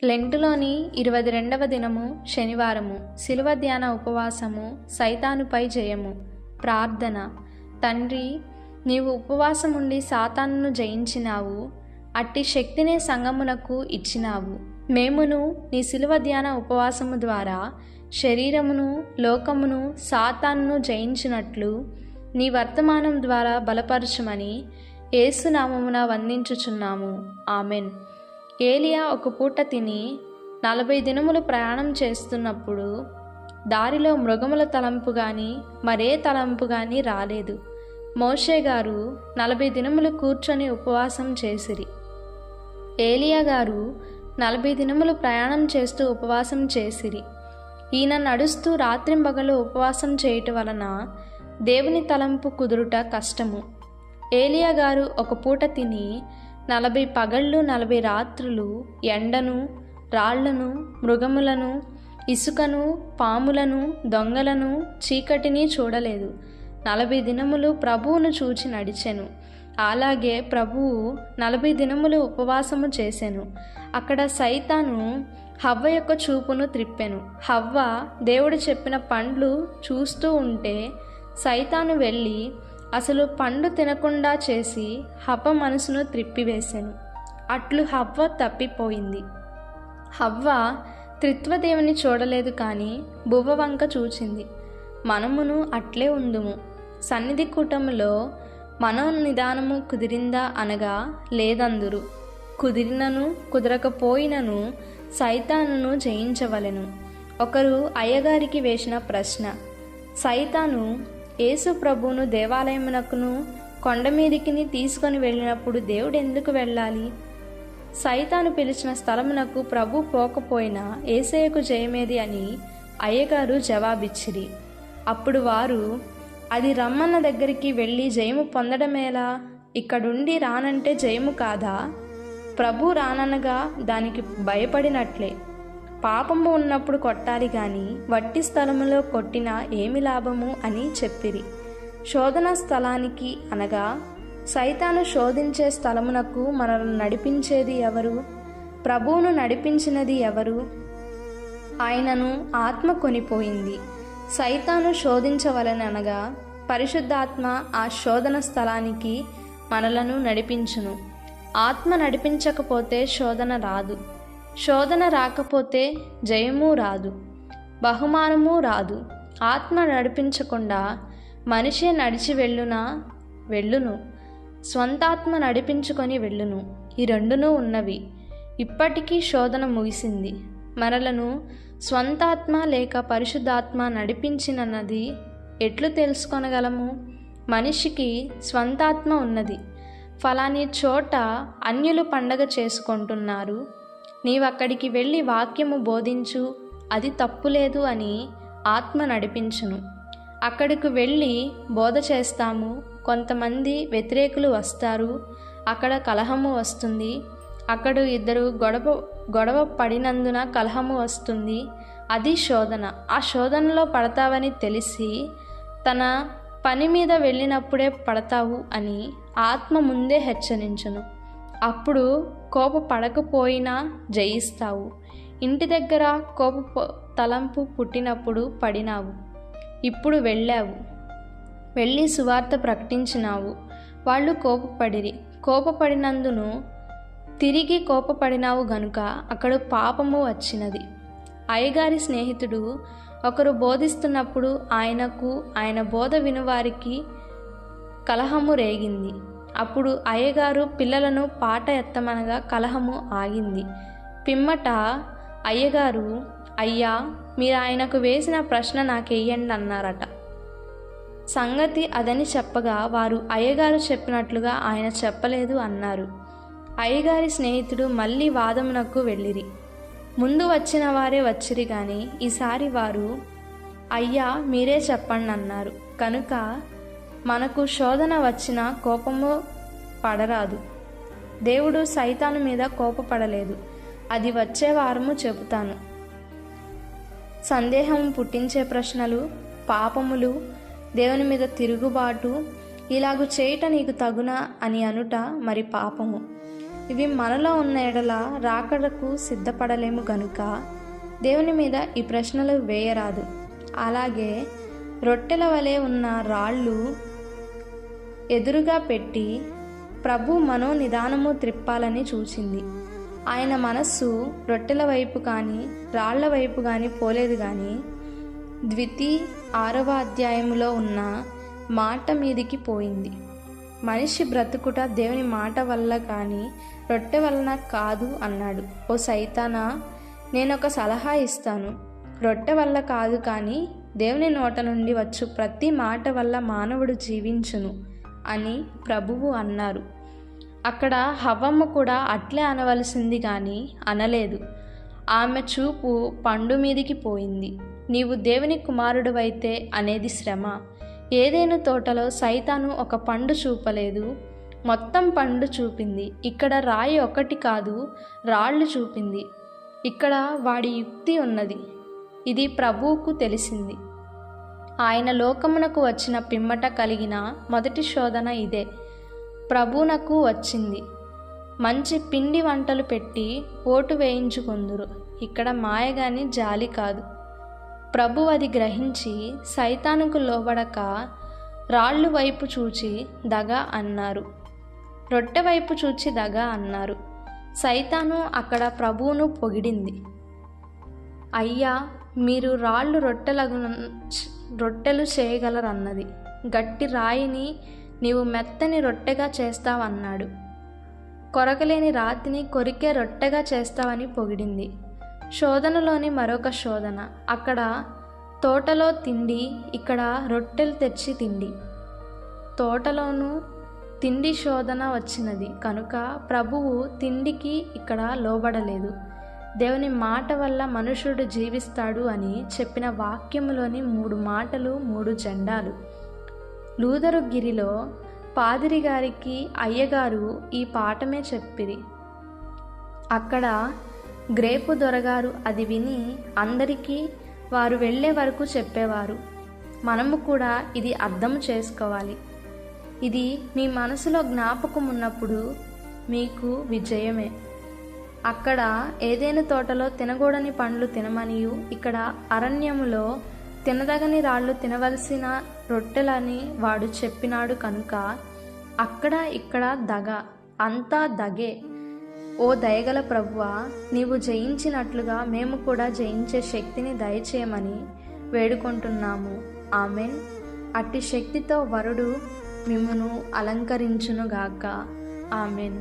లెంటులోని 22వ దినము శనివారము. శిలువ ధ్యాన ఉపవాసము. సైతానుపై జయము. ప్రార్థన. తండ్రి, నీవు ఉపవాసముండి సాతానును జయించినావు. అట్టి శక్తినే సంఘమునకు ఇచ్చినావు. మేమును నీ శిలువ ధ్యాన ఉపవాసము ద్వారా శరీరమును, లోకమును, సాతానును జయించినట్లు నీ వర్తమానం ద్వారా బలపరచుమని యేసు నామమున వందించుచున్నాము. ఆమెన్. ఏలియా ఒక పూట తిని 40 దినములు ప్రయాణం చేస్తున్నప్పుడు దారిలో మృగముల తలంపు గాని మరే తలంపు గాని రాలేదు. మోషే గారు 40 దినములు కూర్చొని ఉపవాసం చేసిరి. ఏలియా గారు 40 దినములు ప్రయాణం చేస్తూ ఉపవాసం చేసిరి. ఈయన నడుస్తూ రాత్రింబగలు ఉపవాసం చేయటం వలన దేవుని తలంపు కుదురుట కష్టము. ఏలియా గారు ఒక పూట తిని 40 పగళ్ళు 40 రాత్రులు ఎండను, రాళ్లను, మృగములను, ఇసుకను, పాములను, దొంగలను, చీకటిని చూడలేదు. 40 దినములు ప్రభువును చూచి నడిచెను. అలాగే ప్రభువు 40 దినములు ఉపవాసము చేసెను. అక్కడ సైతాను హవ్వ యొక్క చూపును త్రిప్పెను. హవ్వ దేవుడు చెప్పిన పండ్లు చూస్తూ ఉంటే సైతాను వెళ్ళి అసలు పండు తినకుండా చేసి హవ్వ మనసును త్రిప్పివేశాను. అట్లు హవ్వ తప్పిపోయింది. హవ్వ త్రిత్వదేవుని చూడలేదు కానీ బువ్వ వంక చూచింది. మనమును అట్లే ఉందుము. సన్నిధి కూటములో మనోనిదానము కుదిరిందా అనగా లేదందురు. కుదిరినను కుదరకపోయినను సైతానును జయించవలెను. ఒకరు అయ్యగారికి వేసిన ప్రశ్న. సైతాను యేసు ప్రభువును దేవాలయమునకును కొండ మీదికి తీసుకొని వెళ్ళినప్పుడు దేవుడు ఎందుకు వెళ్ళాలి? సైతాను పిలిచిన స్థలమునకు ప్రభు పోకపోయినా యేసయ్యకు జయమేది అని అయ్యగారు జవాబిచ్చిరి. అప్పుడు వారు, అది రమ్మన్న దగ్గరికి వెళ్ళి జయము పొందడమేలా? ఇక్కడుండి రానంటే జయము కాదా? ప్రభు రాననగా దానికి భయపడినట్లే. పాపము ఉన్నప్పుడు కొట్టాలి గాని వట్టి స్థలములో కొట్టినా ఏమి లాభము అని చెప్పిరి. శోధన స్థలానికి అనగా సైతాను శోధించే స్థలమునకు మనల్ని నడిపించేది ఎవరు? ప్రభువును నడిపించినది ఎవరు? ఆయనను ఆత్మ కొనిపోయింది. సైతాను శోధించవలననగా పరిశుద్ధాత్మ ఆ శోధన స్థలానికి మనలను నడిపించును. ఆత్మ నడిపించకపోతే శోధన రాదు. శోధన రాకపోతే జయము రాదు, బహుమానము రాదు. ఆత్మ నడిపించకుండా మనిషే నడిచి వెళ్ళును, స్వంతాత్మ నడిపించుకొని వెళ్ళును. ఈ రెండునూ ఉన్నవి. ఇప్పటికీ శోధన ముగిసింది. మనలను స్వంతాత్మ లేక పరిశుద్ధాత్మ నడిపించినన్నది ఎట్లు తెలుసుకొనగలము? మనిషికి స్వంతాత్మ ఉన్నది. ఫలాని చోట అన్యులు పండగ చేసుకుంటున్నారు, నీవక్కడికి వెళ్ళి వాక్యము బోధించు, అది తప్పులేదు అని ఆత్మ నడిపించును. అక్కడికి వెళ్ళి బోధ చేస్తాము, కొంతమంది వ్యతిరేకులు వస్తారు, అక్కడ కలహము వస్తుంది. అక్కడ ఇద్దరు గొడవ పడినందున కలహము వస్తుంది. అది శోధన. ఆ శోధనలో పడతావని తెలిసి తన పని మీద వెళ్ళినప్పుడే పడతావు అని ఆత్మ ముందే హెచ్చరించును. అప్పుడు కోపపడకపోయినా జయిస్తావు. ఇంటి దగ్గర తలంపు పుట్టినప్పుడు పడినావు. ఇప్పుడు వెళ్ళి సువార్త ప్రకటించినావు. వాళ్ళు కోపపడినందును తిరిగి కోపపడినావు గనుక అక్కడ పాపము వచ్చినది. అయ్యగారి స్నేహితుడు ఒకరు బోధిస్తున్నప్పుడు ఆయన బోధ వినువారికి కలహము రేగింది. అప్పుడు అయ్యగారు పిల్లలను పాట ఎత్తమనగా కలహము ఆగింది. పిమ్మట అయ్యగారు, అయ్యా, మీరు ఆయనకు వేసిన ప్రశ్న నాకెయ్యండి అన్నారట. సంగతి అదని చెప్పగా వారు అయ్యగారు చెప్పినట్లుగా ఆయన చెప్పలేదు అన్నారు. అయ్యగారి స్నేహితుడు మళ్ళీ వాదమునకు వెళ్ళిరి. ముందు వచ్చిన వారే వచ్చిరి గాని ఈసారి వారు, అయ్యా మీరే చెప్పండి అన్నారు. కనుక మనకు శోధన వచ్చినా కోపము పడరాదు. దేవుడు సైతాను మీద కోపపడలేదు. అది వచ్చే వారము చెబుతాను. సందేహం పుట్టించే ప్రశ్నలు, పాపములు, దేవుని మీద తిరుగుబాటు, ఇలాగు చేయట నీకు తగునా అని అనుట మరి పాపము. ఇవి మనలో ఉన్న ఎడల రాకడకు సిద్ధపడలేము గనుక దేవుని మీద ఈ ప్రశ్నలు వేయరాదు. అలాగే రొట్టెల వలె ఉన్న రాళ్ళు ఎదురుగా పెట్టి ప్రభు మనోనిదానము త్రిప్పాలని చూచింది. ఆయన మనస్సు రొట్టెల వైపు కానీ రాళ్ల వైపు కానీ పోలేదు, కానీ 6వ అధ్యాయములో ఉన్న మాట మీదికి పోయింది. మనిషి బ్రతుకుట దేవుని మాట వల్ల కానీ రొట్టె వలన కాదు అన్నాడు. ఓ సైతానా, నేనొక సలహా ఇస్తాను. రొట్టె వల్ల కాదు, కానీ దేవుని నోట నుండి వచ్చు ప్రతి మాట వల్ల మానవుడు జీవించును అని ప్రభువు అన్నారు. అక్కడ హవ్వమ్మ కూడా అట్లే అనవలసింది కానీ అనలేదు. ఆమె చూపు పండు మీదికి పోయింది. నీవు దేవుని కుమారుడివైతే అనేది శ్రమ. ఏదైనా తోటలో సైతాను ఒక పండు చూపలేదు, మొత్తం పండు చూపింది. ఇక్కడ రాయి ఒకటి కాదు, రాళ్ళు చూపింది. ఇక్కడ వాడి యుక్తి ఉన్నది. ఇది ప్రభువుకు తెలిసింది. ఆయన లోకమునకు వచ్చిన పిమ్మట కలిగిన మొదటి శోధన ఇదే. ప్రభువునకు వచ్చింది. మంచి పిండి వంటలు పెట్టి ఓటు వేయించుకొందురు. ఇక్కడ మాయగాని జాలి కాదు. ప్రభు అది గ్రహించి సైతానుకు లోబడక రాళ్ళు వైపు చూచి దగ అన్నారు, రొట్టె వైపు చూచి దగ అన్నారు. సైతాను అక్కడ ప్రభువును పొగిడింది. అయ్యా, మీరు రాళ్ళు రొట్టెలు చేయగలరన్నది. గట్టి రాయిని నీవు మెత్తని రొట్టెగా చేస్తావన్నాడు. కొరకలేని రాతిని కొరికే రొట్టెగా చేస్తావని పొగిడింది. శోధనలోని మరొక శోధన. అక్కడ తోటలో తిండి, ఇక్కడ రొట్టెలు తెచ్చి తిండి. తోటలోనూ తిండి శోధన వచ్చినది కనుక ప్రభువు తిండికి ఇక్కడ లోబడలేదు. దేవుని మాట వల్ల మనుషుడు జీవిస్తాడు అని చెప్పిన వాక్యములోని 3 మాటలు 3 జెండాలు. లూదరుగిరిలో పాదిరి గారికి అయ్యగారు ఈ పాఠమే చెప్పిరి. అక్కడ గ్రేపు దొరగారు అది విని అందరికీ వారు వెళ్ళే వరకు చెప్పేవారు. మనము కూడా ఇది అర్థం చేసుకోవాలి. ఇది మీ మనసులో జ్ఞాపకం ఉన్నప్పుడు మీకు విజయమే. అక్కడ ఏదైనా తోటలో తినకూడని పండ్లు తినమనియు, ఇక్కడ అరణ్యములో తినదగని రాళ్ళు తినవలసిన రొట్టెలని వాడు చెప్పినాడు కనుక అక్కడ ఇక్కడ దగ, అంతా దగే. ఓ దయగల ప్రభువా, నీవు జయించినట్లుగా మేము కూడా జయించే శక్తిని దయచేయమని వేడుకుంటున్నాము. ఆమెన్. అట్టి శక్తితో వరుడు మిమ్మును అలంకరించునుగాక. ఆమెన్.